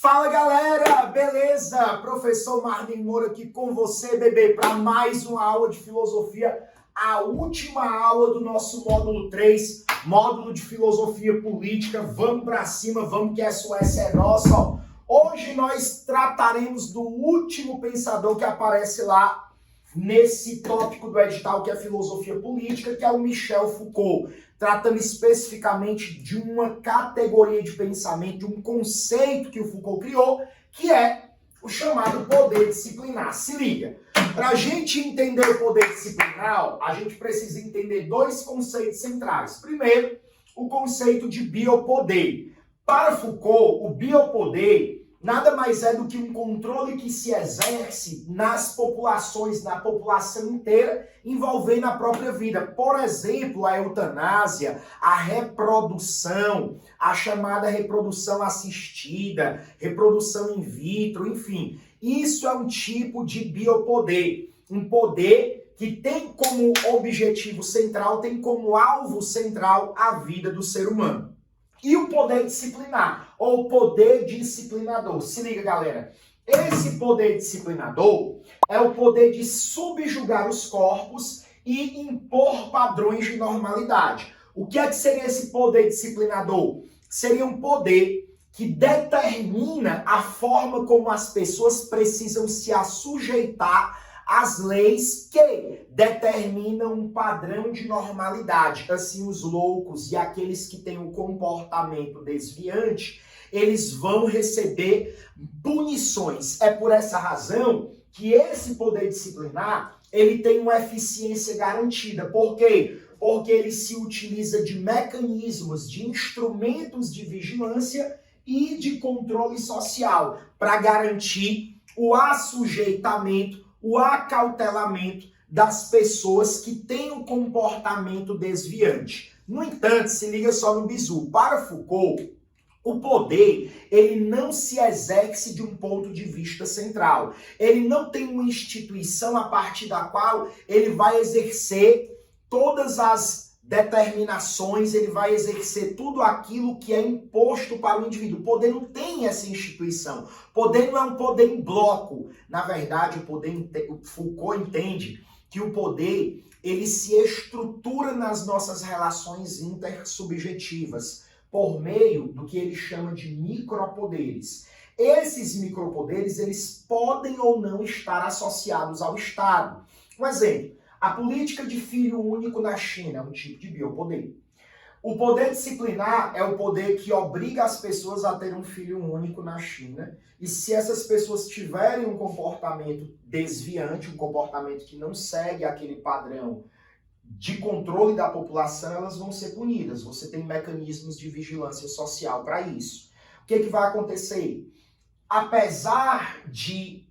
Fala galera, beleza? Professor Marlin Moura aqui com você, bebê, para mais uma aula de filosofia, a última aula do nosso módulo 3, módulo de filosofia política. Vamos para cima, vamos que a SOS é nossa. Ó. Hoje nós trataremos do último pensador que aparece lá nesse tópico do edital, que é filosofia política, que é o Michel Foucault, tratando especificamente de uma categoria de pensamento, de um conceito que o Foucault criou, que é o chamado poder disciplinar. Se liga, para a gente entender o poder disciplinar, a gente precisa entender dois conceitos centrais. Primeiro, o conceito de biopoder. Para Foucault, o biopoder nada mais é do que um controle que se exerce nas populações, na população inteira, envolvendo a própria vida. Por exemplo, a eutanásia, a reprodução, a chamada reprodução assistida, reprodução in vitro, enfim. Isso é um tipo de biopoder. Um poder que tem como objetivo central, tem como alvo central a vida do ser humano. E o poder disciplinar, ou poder disciplinador. Se liga, galera. Esse poder disciplinador é o poder de subjugar os corpos e impor padrões de normalidade. O que é que seria esse poder disciplinador? Seria um poder que determina a forma como as pessoas precisam se assujeitar às leis que determinam um padrão de normalidade. Assim, os loucos e aqueles que têm um comportamento desviante, eles vão receber punições. É por essa razão que esse poder disciplinar, ele tem uma eficiência garantida. Por quê? Porque ele se utiliza de mecanismos, de instrumentos de vigilância e de controle social para garantir o assujeitamento, o acautelamento das pessoas que têm um comportamento desviante. No entanto, se liga só no bizu. Para Foucault, o poder, ele não se exerce de um ponto de vista central. Ele não tem uma instituição a partir da qual ele vai exercer todas as determinações, ele vai exercer tudo aquilo que é imposto para o indivíduo. O poder não tem essa instituição. O poder não é um poder em bloco. Na verdade, o Foucault entende que o poder, ele se estrutura nas nossas relações intersubjetivas por meio do que ele chama de micropoderes. Esses micropoderes, eles podem ou não estar associados ao Estado. Um exemplo, a política de filho único na China é um tipo de biopoder. O poder disciplinar é o poder que obriga as pessoas a ter um filho único na China. E se essas pessoas tiverem um comportamento desviante, um comportamento que não segue aquele padrão de controle da população, elas vão ser punidas. Você tem mecanismos de vigilância social para isso. O que vai acontecer? Apesar de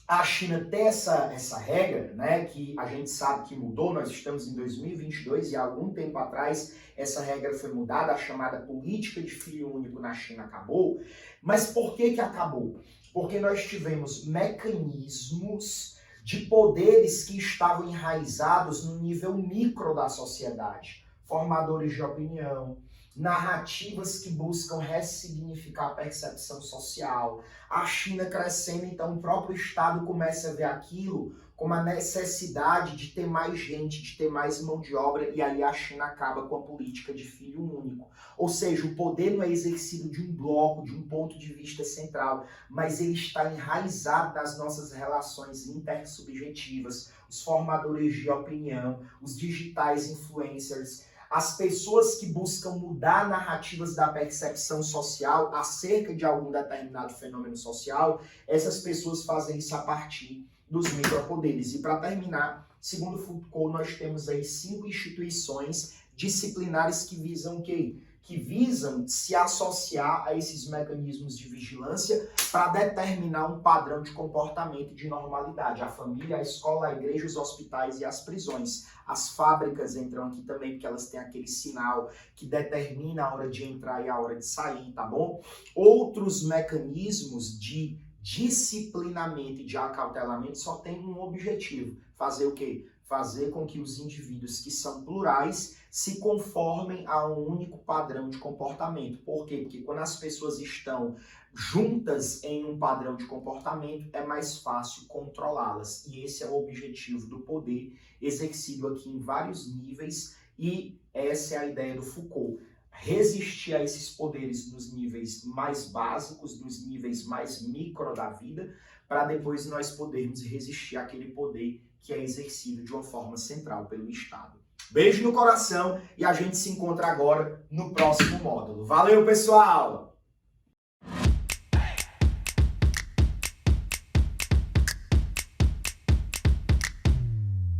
a China ter essa regra, né, que a gente sabe que mudou, nós estamos em 2022 e há algum tempo atrás essa regra foi mudada, a chamada política de filho único na China acabou. Mas por que acabou? Porque nós tivemos mecanismos de poderes que estavam enraizados no nível micro da sociedade. Formadores de opinião, narrativas que buscam ressignificar a percepção social. A China crescendo, então o próprio Estado começa a ver aquilo como a necessidade de ter mais gente, de ter mais mão de obra, e aí a China acaba com a política de filho único. Ou seja, o poder não é exercido de um bloco, de um ponto de vista central, mas ele está enraizado nas nossas relações intersubjetivas, os formadores de opinião, os digitais influencers, as pessoas que buscam mudar narrativas da percepção social acerca de algum determinado fenômeno social, essas pessoas fazem isso a partir dos micropoderes. E para terminar, segundo Foucault, nós temos aí 5 instituições disciplinares que visam o quê? Que visam se associar a esses mecanismos de vigilância para determinar um padrão de comportamento de normalidade. A família, a escola, a igreja, os hospitais e as prisões. As fábricas entram aqui também, porque elas têm aquele sinal que determina a hora de entrar e a hora de sair, tá bom? Outros mecanismos de disciplinamento e de acautelamento só tem um objetivo. Fazer o quê? Fazer com que os indivíduos que são plurais se conformem a um único padrão de comportamento. Por quê? Porque quando as pessoas estão juntas em um padrão de comportamento, é mais fácil controlá-las. E esse é o objetivo do poder, exercido aqui em vários níveis, e essa é a ideia do Foucault. Resistir a esses poderes nos níveis mais básicos, nos níveis mais micro da vida, para depois nós podermos resistir àquele poder que é exercido de uma forma central pelo Estado. Beijo no coração e a gente se encontra agora no próximo módulo. Valeu, pessoal!